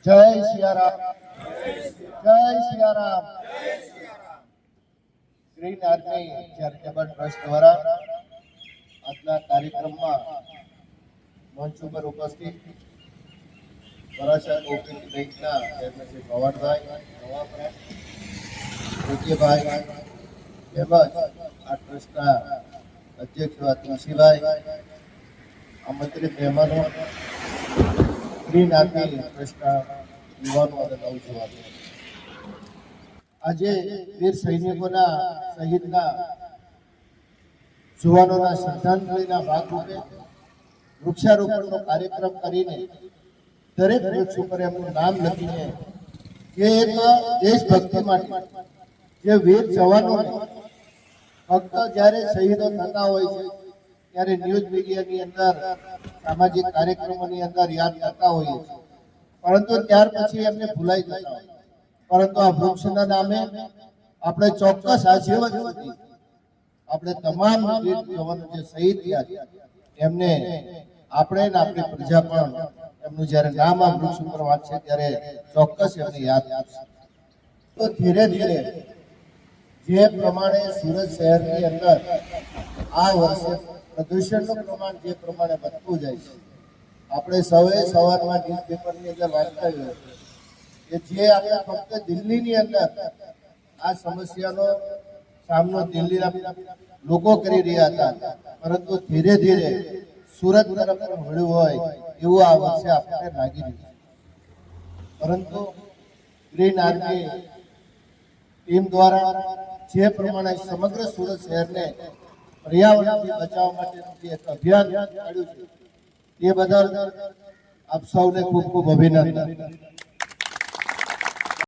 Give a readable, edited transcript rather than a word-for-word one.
જય સિયારામ, જય Siyaram. Green army charitable trust દ્વારા આજના કાર્યક્રમમાં મંચ ઉપર ઉપસ્થિત વરાછા કોઓપરેટિવ બેંકના ચેરમેન શ્રી ભવાનભાઈ, નવાભાઈ, વિજયભાઈ તેમજ આ ટ્રસ્ટના અધ્યક્ષ એવા તુલસીભાઈ, આમંત્રિત મહેમાનો, ગ્રીન આર્મી ટ્રસ્ટના યુવાનો અને નવજુવાનો, આજે વીર સૈનિકોના શહીદના જવાનોના શ્રદ્ધાંજલિના ભાગરૂપે વૃક્ષારોપણનો કાર્યક્રમ કરીને દરેક વૃક્ષ ઉપર એમનું નામ લખીને કે એક દેશભક્તિ માટે જે વીર જવાનોને ફક્ત જ્યારે શહીદો થતા હોય છે ત્યારે ન્યૂઝ મીડિયાની અંદર, સામાજિક કાર્યક્રમોની અંદર યાદ કરતા હોઈએ છીએ, પરંતુ ત્યાર પછી એમને ભૂલાઈ જતા હોય। પરંતુ આ વૃક્ષના નામે આપણે ચોક્કસ આજીવન સુધી આપણે તમામ વીર જવાનો જે શહીદ થયા છે એમને આપણે ને આપણી પ્રજા પણ એમનું જ્યારે નામ આ વૃક્ષ ઉપર વાંચશે ત્યારે ચોક્કસ એમને યાદ કરશે। તો ધીરે ધીરે જે પ્રમાણે સુરત શહેરની અંદર આ વર્ષે પ્રદૂષણનું પ્રમાણ જે પ્રમાણે વધતું જાય છે, આપણે સૌએ સવારમાં ન્યૂઝ પેપરની અંદર વાંચતા હોય કે જે આપણે ફક્ત દિલ્હીની અંદર આ સમસ્યાનો સામનો દિલ્હીના લોકો કરી રહ્યા હતા, પરંતુ ધીરે ધીરે સુરત તરફ પણ વળ્યું હોય એવું આ વર્ષે આપણને લાગી રહ્યું છે। પરંતુ ગ્રીન આર્મી ટીમ દ્વારા જે પ્રમાણે સમગ્ર સુરત શહેરને પર્યાવરણથી બચાવવા માટેનું જે એક અભિયાન ચાલ્યું છે તે બદલ આપ સૌને ખૂબ ખૂબ અભિનંદન।